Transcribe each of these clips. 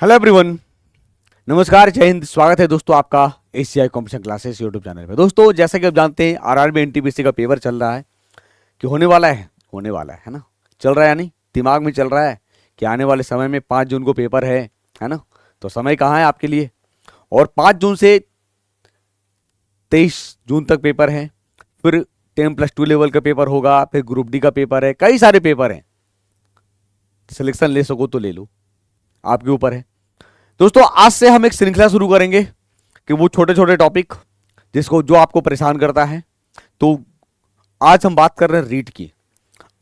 Hello everyone, नमस्कार, जय हिंद। स्वागत है दोस्तों आपका ACI competition classes YouTube channel पे। दोस्तों, जैसा कि आप जानते हैं आरआरबी एनटीपीसी का पेपर चल रहा है कि होने वाला है ना। चल रहा है यानी दिमाग में चल रहा है कि आने वाले समय में 5 जून को पेपर है ना। तो समय कहाँ है आपके लिए। और 5 जून से 23 जून तक पेपर है। फिर 10+2 लेवल का पेपर होगा, फिर ग्रुप डी का पेपर है, कई सारे पेपर हैं। सिलेक्शन ले सको तो ले लो, आपके ऊपर है। दोस्तों, आज से हम एक श्रृंखला शुरू करेंगे कि वो छोटे छोटे टॉपिक जो आपको परेशान करता है। तो आज हम बात कर रहे हैं रीट की।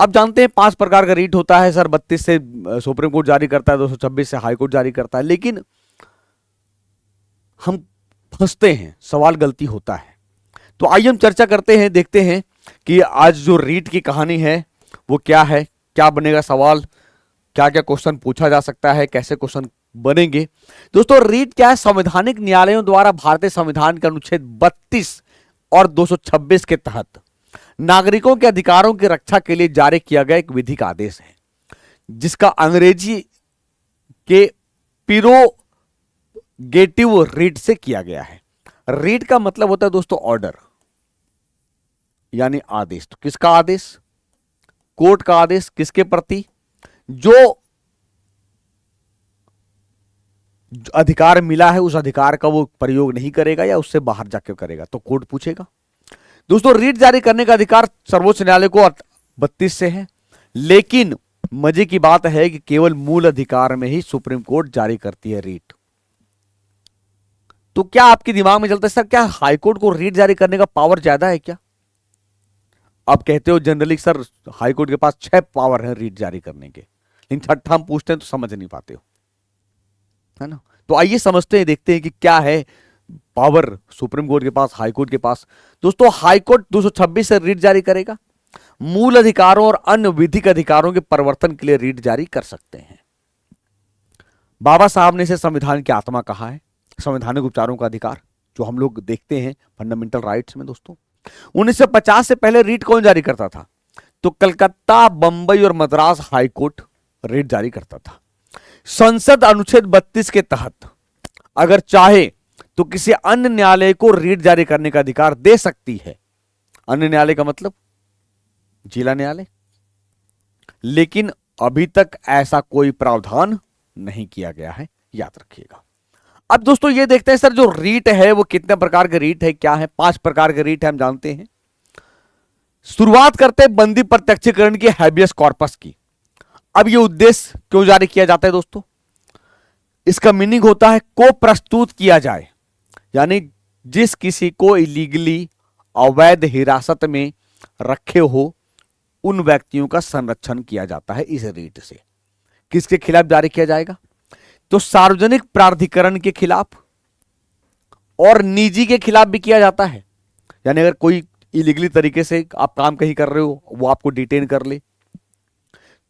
अब जानते हैं 5 प्रकार का रीट होता है सर। 32 से सुप्रीम कोर्ट जारी करता है, 226 से हाई कोर्ट जारी करता है। लेकिन हम फंसते हैं, सवाल गलती होता है। तो आइए हम चर्चा करते हैं, देखते हैं कि आज जो रीट की कहानी है वो क्या है, क्या बनेगा सवाल, क्या क्या क्वेश्चन पूछा जा सकता है, कैसे क्वेश्चन बनेंगे। दोस्तों, रीट क्या है? संवैधानिक न्यायालयों द्वारा भारतीय संविधान के अनुच्छेद 32 और 226 के तहत नागरिकों के अधिकारों की रक्षा के लिए जारी किया गया एक विधिक आदेश है, जिसका अंग्रेजी के प्रोगेटिव रीट से किया गया है। रीट का मतलब होता है दोस्तों ऑर्डर, यानी आदेश। तो किसका आदेश? कोर्ट का आदेश। किसके प्रति? जो अधिकार मिला है उस अधिकार का वो प्रयोग नहीं करेगा या उससे बाहर जाकर करेगा तो कोर्ट पूछेगा। दोस्तों, रीट जारी करने का अधिकार सर्वोच्च न्यायालय को 32 से है। लेकिन मजे की बात है कि केवल मूल अधिकार में ही सुप्रीम कोर्ट जारी करती है रीट। तो क्या आपके दिमाग में चलता है सर, क्या हाईकोर्ट को रीट जारी करने का पावर ज्यादा है क्या? आप कहते हो जनरली सर हाईकोर्ट के पास 6 पावर है रीट जारी करने के, लेकिन छठा हम पूछते हैं तो समझ नहीं पाते हो, है ना। तो आइए समझते हैं, देखते हैं कि क्या है पावर सुप्रीम कोर्ट के पास, हाई कोर्ट के पास। दोस्तों, हाई कोर्ट 226 से रीट जारी करेगा। मूल अधिकारों और अन्य विधिक अधिकारों के परिवर्तन के लिए रीट जारी कर सकते हैं। बाबा साहब ने इसे संविधान की आत्मा कहा है। संवैधानिक उपचारों का अधिकार जो हम लोग देखते हैं फंडामेंटल राइट्स में। दोस्तों, 1950 से पहले रीट कौन जारी करता था? तो कलकत्ता, बंबई और मद्रास हाई कोर्ट रीट जारी करता था। संसद अनुच्छेद 32 के तहत अगर चाहे तो किसी अन्य न्यायालय को रीट जारी करने का अधिकार दे सकती है। अन्य न्यायालय का मतलब जिला न्यायालय। लेकिन अभी तक ऐसा कोई प्रावधान नहीं किया गया है, याद रखिएगा। अब दोस्तों, ये देखते हैं सर जो रीट है वो कितने प्रकार के रीट है, क्या है। 5 प्रकार के रीट है, हम जानते हैं। शुरुआत करते हैं बंदी प्रत्यक्षीकरण की, हैबियस कॉर्पस की। अब ये उद्देश्य क्यों जारी किया जाता है दोस्तों? इसका मीनिंग होता है को प्रस्तुत किया जाए, यानी जिस किसी को इलीगली अवैध हिरासत में रखे हो उन व्यक्तियों का संरक्षण किया जाता है इस रीट से। किसके खिलाफ जारी किया जाएगा? तो सार्वजनिक प्राधिकरण के खिलाफ और निजी के खिलाफ भी किया जाता है। यानी अगर कोई इलीगली तरीके से आप काम कहीं कर रहे हो, वो आपको डिटेन कर ले,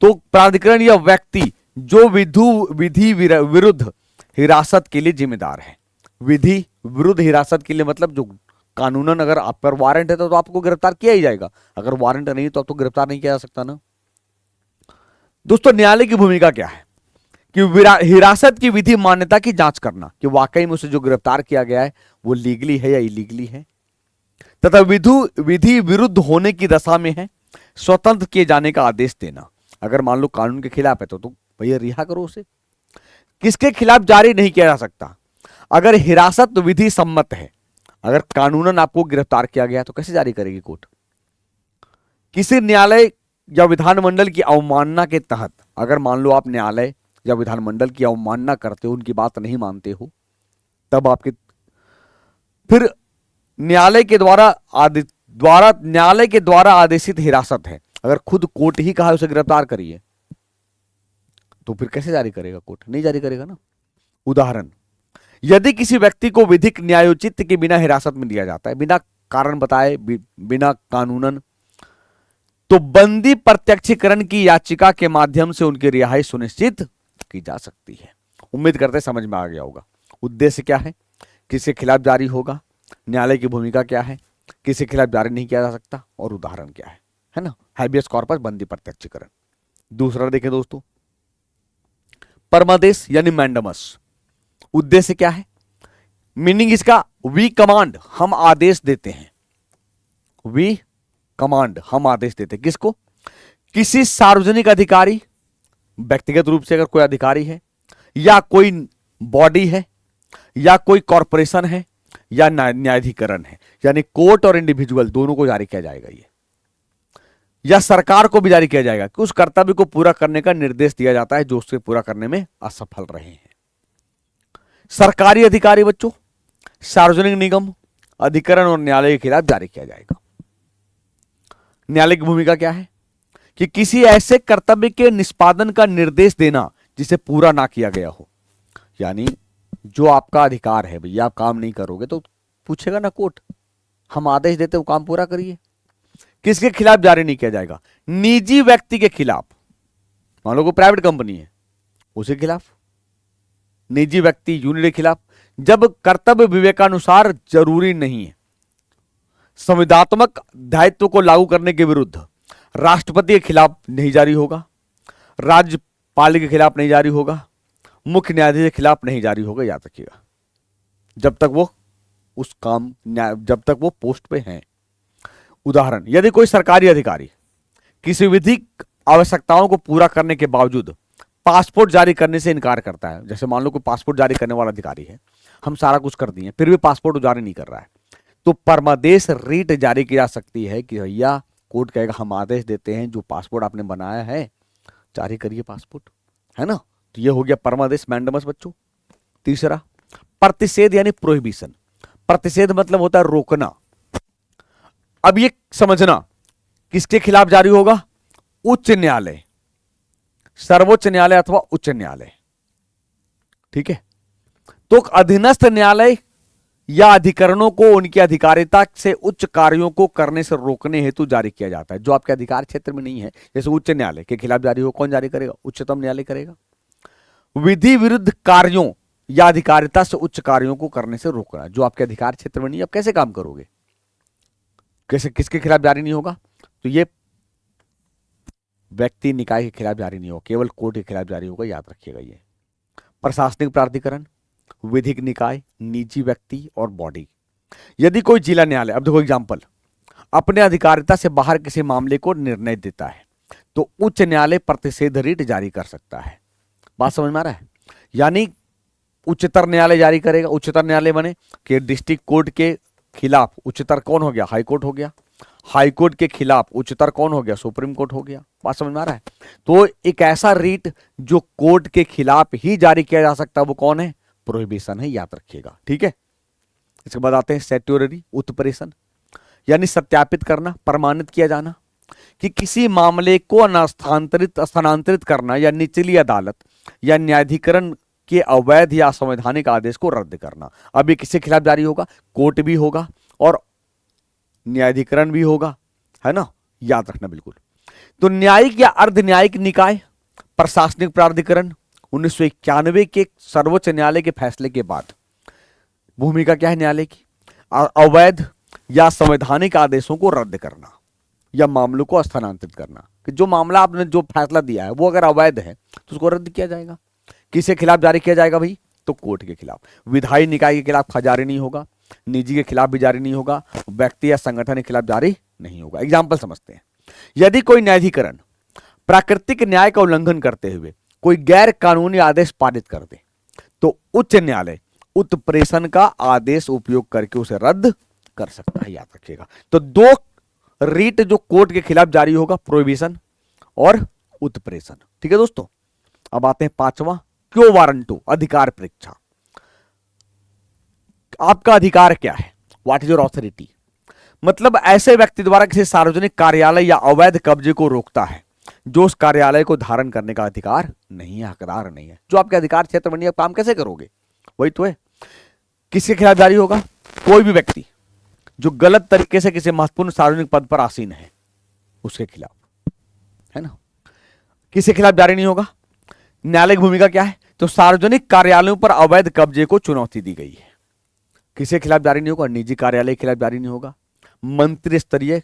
तो प्राधिकरण या व्यक्ति जो विधि विरुद्ध हिरासत के लिए जिम्मेदार है। विधि विरुद्ध हिरासत के लिए मतलब जो कानूनन अगर आप पर वारंट है तो आपको गिरफ्तार किया ही जाएगा। अगर वारंट नहीं तो आपको गिरफ्तार नहीं किया जा सकता ना। दोस्तों, न्यायालय की भूमिका क्या है? कि हिरासत की विधि मान्यता की जांच करना कि वाकई में उसे जो गिरफ्तार किया गया है वो लीगली है या इलीगली है, तथा विधि विरुद्ध होने की दशा में है स्वतंत्र किए जाने का आदेश देना। अगर मान लो कानून के खिलाफ है तो भैया रिहा करो उसे। किसके खिलाफ जारी नहीं किया जा सकता? अगर हिरासत विधि सम्मत है, अगर कानूनन आपको गिरफ्तार किया गया तो कैसे जारी करेगी कोर्ट? किसी न्यायालय या विधानमंडल की अवमानना के तहत, अगर मान लो आप न्यायालय या विधानमंडल की अवमानना करते हो, उनकी बात नहीं मानते हो, तब आपके फिर न्यायालय के द्वारा आदेशित हिरासत है। अगर खुद कोर्ट ही कहा उसे गिरफ्तार करिए तो फिर कैसे जारी करेगा कोर्ट? नहीं जारी करेगा ना। उदाहरण, यदि किसी व्यक्ति को विधिक न्यायोचित के बिना हिरासत में लिया जाता है, बिना कारण बताए, बिना कानूनन, तो बंदी प्रत्यक्षीकरण की याचिका के माध्यम से उनकी रिहाई सुनिश्चित की जा सकती है। उम्मीद करते समझ में आ गया होगा। उद्देश्य क्या है, किसके खिलाफ जारी होगा, न्यायालय की भूमिका क्या है, किसके खिलाफ जारी नहीं किया जा सकता, और उदाहरण क्या है ना। हैबियस कॉर्पस, बंदी प्रत्यक्षीकरण। दूसरा देखें दोस्तों, परमादेश यानी मैंडमस, उद्देश्य क्या है? मीनिंग इसका वी कमांड, हम आदेश देते हैं। वी कमांड, हम आदेश देते हैं किसको? किसी सार्वजनिक अधिकारी, व्यक्तिगत रूप से अगर कोई अधिकारी है, या कोई बॉडी है, या कोई कॉरपोरेशन है, या न्यायाधिकरण है, यानी कोर्ट और इंडिविजुअल दोनों को जारी किया जाएगा ये, या सरकार को भी जारी किया जाएगा कि उस कर्तव्य को पूरा करने का निर्देश दिया जाता है जो उससे पूरा करने में असफल रहे हैं। सरकारी अधिकारी बच्चों, सार्वजनिक निगम, अधिकरण और न्यायालय के खिलाफ जारी किया जाएगा। न्यायालय की भूमिका क्या है? कि किसी ऐसे कर्तव्य के निष्पादन का निर्देश देना जिसे पूरा ना किया गया हो, यानी जो आपका अधिकार है, भैया आप काम नहीं करोगे तो पूछेगा ना कोर्ट, हम आदेश देते हो काम पूरा करिए। किसके खिलाफ जारी नहीं किया जाएगा? निजी व्यक्ति के खिलाफ, मान लो कोई प्राइवेट कंपनी है उसके खिलाफ, निजी व्यक्ति यूनिट के खिलाफ, जब कर्तव्य विवेकानुसार जरूरी नहीं है, संविधात्मक दायित्व को लागू करने के विरुद्ध, राष्ट्रपति के खिलाफ नहीं जारी होगा, राज्यपाल के खिलाफ नहीं जारी होगा, मुख्य न्यायाधीश के खिलाफ नहीं जारी होगा। याद रखिएगा, जब तक वो उस काम, जब तक वो पोस्ट पे हैं। उदाहरण, यदि कोई सरकारी अधिकारी किसी विधिक आवश्यकताओं को पूरा करने के बावजूद पासपोर्ट जारी करने से इनकार करता है, जैसे मान लो कोई पासपोर्ट जारी करने वाला अधिकारी है, हम सारा कुछ कर दिए फिर भी पासपोर्ट जारी नहीं कर रहा है, तो परमादेश रीट जारी की जा सकती है कि भैया कोर्ट कहेगा हम आदेश देते हैं जो पासपोर्ट आपने बनाया है जारी करिए पासपोर्ट, है ना। तो ये हो गया परमादेश मैंडमस बच्चों। तीसरा, प्रतिषेध यानी प्रोहिबिशन। प्रतिषेध मतलब होता है रोकना। अब ये समझना किसके खिलाफ जारी होगा? उच्च न्यायालय, सर्वोच्च न्यायालय अथवा उच्च न्यायालय, ठीक है। तो अधीनस्थ न्यायालय या अधिकरणों को उनकी अधिकारिता से उच्च कार्यों को करने से रोकने हेतु जारी किया जाता है, जो आपके अधिकार क्षेत्र में नहीं है। जैसे उच्च न्यायालय के खिलाफ जारी हो, कौन जारी करेगा? उच्चतम न्यायालय करेगा। विधि विरुद्ध कार्यों या अधिकारिता से उच्च कार्यों को करने से रोकना, जो आपके अधिकार क्षेत्र में नहीं, आप कैसे काम करोगे? कैसे, किसके खिलाफ जारी नहीं होगा? तो ये व्यक्ति निकाय के खिलाफ जारी नहीं होगा, केवल कोर्ट के खिलाफ जारी होगा। याद रखिएगा ये। प्रशासनिक प्राधिकरण, विधिक निकाय, निजी व्यक्ति और बॉडी। यदि कोई जिला न्यायालय, अब देखो एग्जांपल, अपने अधिकारिता से बाहर किसी मामले को निर्णय देता है तो उच्च न्यायालय प्रतिषेध रीट जारी कर सकता है। बात समझ में आ रहा है? यानी उच्चतर न्यायालय जारी करेगा। उच्चतर न्यायालय बने कि डिस्ट्रिक्ट कोर्ट के खिलाफ उच्चतर कौन हो गया? हाई कोर्ट हो गया। हाई कोर्ट के खिलाफ उच्चतर कौन हो गया? सुप्रीम कोर्ट हो गया। बात समझ में आ रहा है? तो एक ऐसा रीट जो कोर्ट के खिलाफ ही जारी किया जा सकता है वो कौन है? प्रोहिबिशन है। याद रखिएगा, ठीक है। इसके बाद आते हैं सेट्योररी, उत्प्रेषण यानी सत्यापित करना, प्रमाणित किया जाना कि किसी मामले को स्थानांतरित करना या निचली अदालत या न्यायाधिकरण के अवैध या असंवैधानिक आदेश को रद्द करना। अब ये किसके खिलाफ जारी होगा? कोर्ट भी होगा और न्यायाधिकरण भी होगा, है ना। याद रखना बिल्कुल। तो न्यायिक या अर्ध न्यायिक निकाय, प्रशासनिक प्राधिकरण 1991 के सर्वोच्च न्यायालय के फैसले के बाद भूमिका क्या है न्यायालय की? अवैध या संवैधानिक आदेशों को रद्द करना या मामलों को स्थानांतरित करना, कि जो मामला आपने जो फैसला दिया है वो अगर अवैध है तो उसको रद्द किया जाएगा। किसके खिलाफ जारी किया जाएगा भाई? तो कोर्ट के खिलाफ। विधायी निकाय के खिलाफ जारी नहीं होगा, निजी के खिलाफ भी जारी नहीं होगा, व्यक्ति या संगठन के खिलाफ जारी नहीं होगा। एग्जाम्पल समझते हैं। यदि कोई न्यायाधिकरण प्राकृतिक न्याय का उल्लंघन करते हुए कोई गैर कानूनी आदेश पारित कर दे तो उच्च न्यायालय उत्प्रेषण का आदेश उपयोग करके उसे रद्द कर सकता है। याद रखिएगा। तो दो रीट जो कोर्ट के खिलाफ जारी होगा, प्रोहिबिशन और उत्प्रेषण, ठीक है दोस्तों। अब आते हैं पांचवा, क्यो वारंटो, अधिकार परीक्षा। आपका अधिकार क्या है? What is your authority? मतलब ऐसे व्यक्ति द्वारा किसी सार्वजनिक कार्यालय या अवैध कब्जे को रोकता है जो उस कार्यालय को धारण करने का अधिकार नहीं है, हकदार नहीं है। जो आपके अधिकार क्षेत्र में नहीं है, आप काम कैसे करोगे? वही तो है। किसके खिलाफ जारी होगा? कोई भी व्यक्ति जो गलत तरीके से किसी महत्वपूर्ण सार्वजनिक पद पर आसीन है उसके खिलाफ, है ना। किसके खिलाफ जारी नहीं होगा? न्यायालय की भूमिका क्या है? तो सार्वजनिक कार्यालयों पर अवैध कब्जे को चुनौती दी गई है। किसके खिलाफ जारी नहीं होगा? निजी कार्यालय के खिलाफ जारी नहीं होगा, मंत्री स्तरीय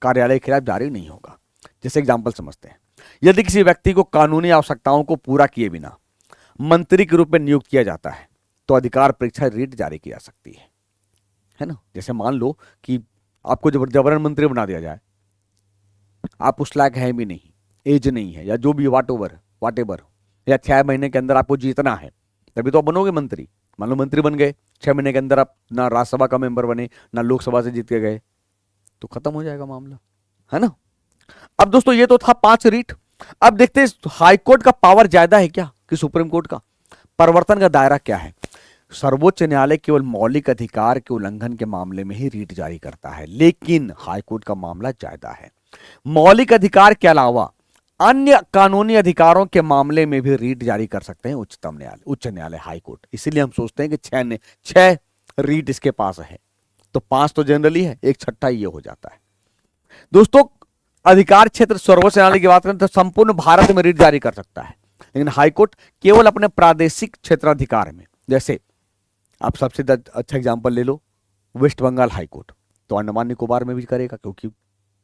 कार्यालय के खिलाफ जारी नहीं होगा। जैसे एग्जाम्पल समझते हैं। यदि किसी व्यक्ति को कानूनी आवश्यकताओं को पूरा किए बिना मंत्री के रूप में नियुक्त किया जाता है तो अधिकार परीक्षा रीट जारी की जा सकती है ना। जैसे मान लो कि आपको जबरन मंत्री बना दिया जाए, आप उस लायक है भी नहीं, एज नहीं है, या जो भी वाट एवर, या 6 महीने के अंदर आपको जीतना है तभी तो आप बनोगे मंत्री। मान लो मंत्री बन गए, 6 महीने के अंदर आप ना राज्यसभा का मेंबर बने, ना लोकसभा से जीत के गए, तो खत्म हो जाएगा मामला, है ना। अब दोस्तों ये तो था 5 रीट। अब देखते हैं हाईकोर्ट का पावर ज्यादा है क्या कि सुप्रीम कोर्ट का। परिवर्तन का दायरा क्या है। सर्वोच्च न्यायालय केवल मौलिक अधिकार के उल्लंघन के मामले में ही रीट जारी करता है, लेकिन हाईकोर्ट का मामला ज्यादा है। मौलिक अधिकार के अलावा अन्य कानूनी अधिकारों के मामले में भी रीट जारी कर सकते हैं उच्चतम न्यायालय, उच्च न्यायालय, हाईकोर्ट। इसीलिए हम सोचते हैं कि 6 रीट इसके पास है, तो 5 तो जनरली है, एक छठा ये हो जाता है। दोस्तों अधिकार क्षेत्र सर्वोच्च न्यायालय की बात करें तो संपूर्ण भारत में रीट जारी कर सकता है, लेकिन हाईकोर्ट केवल अपने प्रादेशिक क्षेत्राधिकार में। जैसे आप सबसे अच्छा एग्जांपल ले लो, वेस्ट बंगाल हाईकोर्ट, तो अंडमान निकोबार में भी करेगा क्योंकि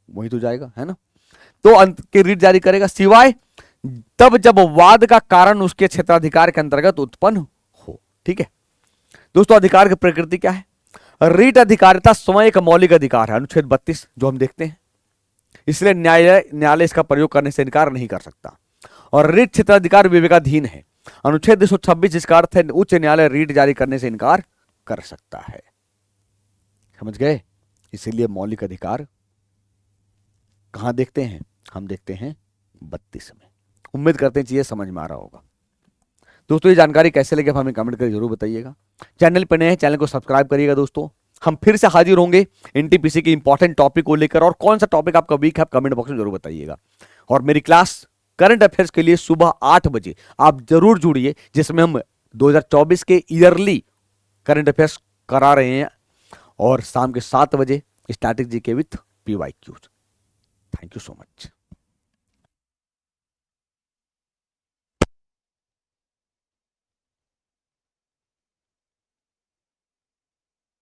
वही तो जाएगा, है ना। तो अंत के रीट जारी करेगा सिवाय तब जब वाद का कारण उसके क्षेत्राधिकार के अंतर्गत उत्पन्न हो। ठीक है दोस्तों, अधिकार की प्रकृति क्या है। रीट अधिकारिता स्वयं एक मौलिक अधिकार है, अनुच्छेद 32 जो हम देखते हैं, इसलिए न्यायालय इसका प्रयोग करने से इनकार नहीं कर सकता। और रीट क्षेत्राधिकार विवेकाधीन है, अनुच्छेद 226 जिसका अर्थ है उच्च न्यायालय रीट जारी करने से इनकार कर सकता है। समझ गए। इसीलिए मौलिक अधिकार कहां देखते हैं, हम देखते हैं 32 में। उम्मीद करते हैं चीजें समझ में आ रहा होगा। दोस्तों ये जानकारी कैसे लगे हमें कमेंट करके जरूर बताइएगा। चैनल पर नए हैं चैनल को सब्सक्राइब करिएगा। दोस्तों हम फिर से हाजिर होंगे एनटीपीसी के इंपॉर्टेंट टॉपिक को लेकर, और कौन सा टॉपिक आपका वीक है आप कमेंट बॉक्स में जरूर बताइएगा। और मेरी क्लास करंट अफेयर्स के लिए सुबह 8 बजे आप जरूर जुड़िए, जिसमें हम 2024 के ईयरली करंट अफेयर्स करा रहे हैं, और शाम के 7 बजे static GK with PYQ। Thank you so much.